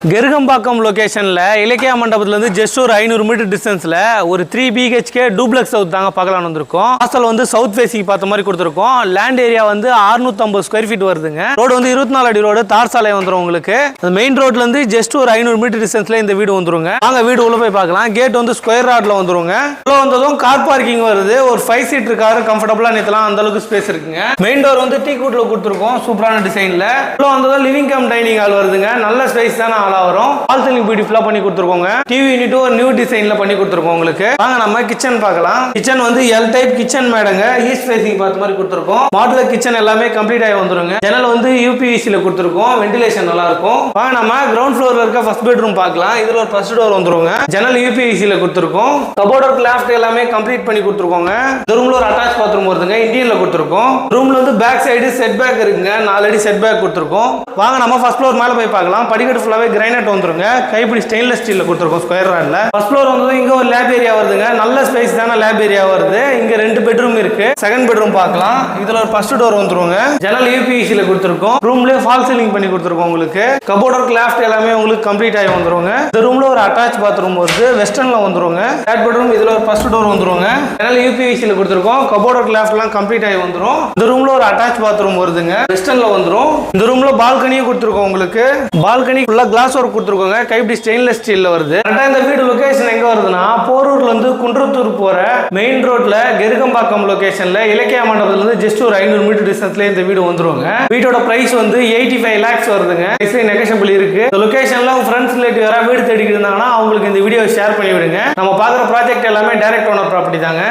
கெருகம்பாக்கம் லொகேஷன்ல இலக்கியா மண்டபத்துல இருந்து ஜஸ்ட் ஒரு 500 மீட்டர் டிஸ்டன்ஸ்ல ஒரு 3 BHK டூப்ளெக்ஸ் ஹவுஸ் தாங்க பார்க்கலாம் வந்திருக்கோம். ஹாஸ்டல் வந்து சவுத் ஃபேசிங் பார்த்த மாதிரி கொடுத்துருக்கோம். லேண்ட் ஏரியா வந்து 650 ஸ்கொயர் ஃபீட் வருதுங்க. ரோடு வந்து 24 அடி ரோடு, தார் சாலை வந்துரும் உங்களுக்கு. மெயின் ரோட்ல இருந்து ஜஸ்ட் ஒரு 500 மீட்டர் டிஸ்டன்ஸ்ல இந்த வீடு வந்துருங்க. வாங்க வீடு உள்ள போய் பார்க்கலாம். கேட் வந்து ஸ்கொயர் ராட்ல வந்துருங்க. உள்ள வந்ததும் கார் பார்க்கிங் வருது. ஒரு 5 சீட்டர் கார் கம்ஃபர்டபுளா நிறுத்தலாம், அந்த அளவுக்கு ஸ்பேஸ் இருக்குங்க. மெயின் டோர் வந்து டீ கூட்ல கொடுத்துருக்கோம், சூப்பரான டிசைன்ல. உள்ள வந்ததும் லிவிங் கம் டைனிங் ஹால் வருதுங்க. நல்ல ஸ்பேஸ் தான ஹாலா வரும். ஆல் சீலிங் பியூட்டிஃபுல்லா பண்ணி கொடுத்துருக்கோங்க. டிவி யூனிட் ஒரு நியூ டிசைன்ல பண்ணி கொடுத்துருக்கோம் உங்களுக்கு. வாங்க நம்ம கிச்சன் பார்க்கலாம். கிச்சன் வந்து எல் டைப் கிச்சன் மேடங்க. ஈஸ்ட் ஃபேசிங் பார்த்த மாதிரி கொடுத்துருக்கோம். மாடுலர் கிச்சன் எல்லாமே கம்ப்ளீட் ஆகி வந்துருங்க. ஜன்னல் வந்து யூபிவிசில கொடுத்துருக்கோம். வென்டிலேஷன் நல்லா இருக்கும். வாங்க நம்ம கிரவுண்ட் ஃப்ளோர்ல இருக்க ஃபர்ஸ்ட் பெட்ரூம் பார்க்கலாம். இதுல ஒரு ஃபர்ஸ்ட் டோர் வந்துருங்க. ஜன்னல் யூபிவிசில கொடுத்துருக்கோம். கபோர்ட் லாஃப்ட் எல்லாமே கம்ப்ளீட் பண்ணி கொடுத்துருக்கோங்க. இந்த ரூம்ல ஒரு அட்டாச் பாத்ரூம் வருதுங்க. இன்டீரியர்ல கொடுத்துருக்கோம். ரூம்ல வந்து பேக் சைடு செட் பேக் இருக்குங்க. 4 அடி செட் பேக் கொடுத்துருக்கோம். வாங்க நம்ம ஃபர்ஸ்ட் ஃப்ளோர் மேல போய் பார்க்கலாம். படிக்கட்டு ஃபுல்லாவே கிரைனைட் வந்துருங்க. கைப்பிடி ஸ்டெயின்லெஸ் ஸ்டீல்ல கொடுத்துருக்கோம் ஸ்கொயர் ராட்ல. ஃபர்ஸ்ட் ஃப்ளோர் வந்து இங்க ஒரு லேப் ஏரியா வருதுங்க. நல்ல ஸ்பேஸ் தான லேப் ஏரியா வருது. இங்க 2 பெட்ரூம் இருக்கு. செகண்ட் பெட்ரூம் பார்க்கலாம். இதுல ஒரு ஃபர்ஸ்ட் டோர் வந்துருங்க. ஜன்னல் யூபிவிசில கொடுத்துருக்கோம். ரூம்லயே ஃபால் சீலிங் பண்ணி கொடுத்துருக்கோம் உங்களுக்கு. கபோர்ட் லாஃப்ட் எல்லாமே உங்களுக்கு கம்ப்ளீட் ஆகி வந்துருங்க. இந்த ரூம்ல ஒரு அட்டாச் பாத்ரூம் வருது. வெஸ்டர்ன்ல வந்துருங்க. தேர்ட் பெட்ரூம் இதுல ஒரு ஃபர்ஸ்ட் டோர் வந்துருங்க. ஜன்னல் யூபிவிசில கொடுத்துருக்கோம். கபோர்ட் லாஃப்ட் எல்லாம் கம்ப்ளீட் ஆகி வந்துரும். இந்த ரூம்ல ஒரு அட்டாச் பாத்ரூம் வருதுங்க. வெஸ்டர்ன்ல வந்துரும். இந்த ரூம்ல பால்கனியும் கொடுத்துருக்கோம் உங்களுக்கு. பால்கனி ஃபுல்லா கிளாஸ் ஒர்க் கொடுத்துருக்கோங்க. கைப்பிடி ஸ்டெயின்லெஸ் ஸ்டீல்ல வருது. இந்த வீடு லொகேஷன் எங்க வருதுன்னா, போரூர்ல இருந்து குன்றத்தூர் போற மெயின் ரோட்ல கெருகம்பாக்கம் லொகேஷன்ல இலக்கியா மண்டபத்துல இருந்து ஜஸ்ட் ஒரு 500 மீட்டர் டிஸ்டன்ஸ்ல இந்த வீடு வந்துருங்க. வீட்டோட பிரைஸ் வந்து 85 lakhs வருதுங்க. நெகோஷியபிள் இருக்கு. இந்த லொகேஷன்ல உங்க ஃப்ரெண்ட்ஸ் ரிலேட்டிவ் யாராவது வீடு தேடிட்டு இருந்தாங்கன்னா அவங்களுக்கு இந்த வீடியோ ஷேர் பண்ணி விடுங்க. நம்ம பாக்குற ப்ராஜெக்ட் எல்லாமே டைரக்ட் ஓனர் ப்ராப்பர்ட்டி தாங்க.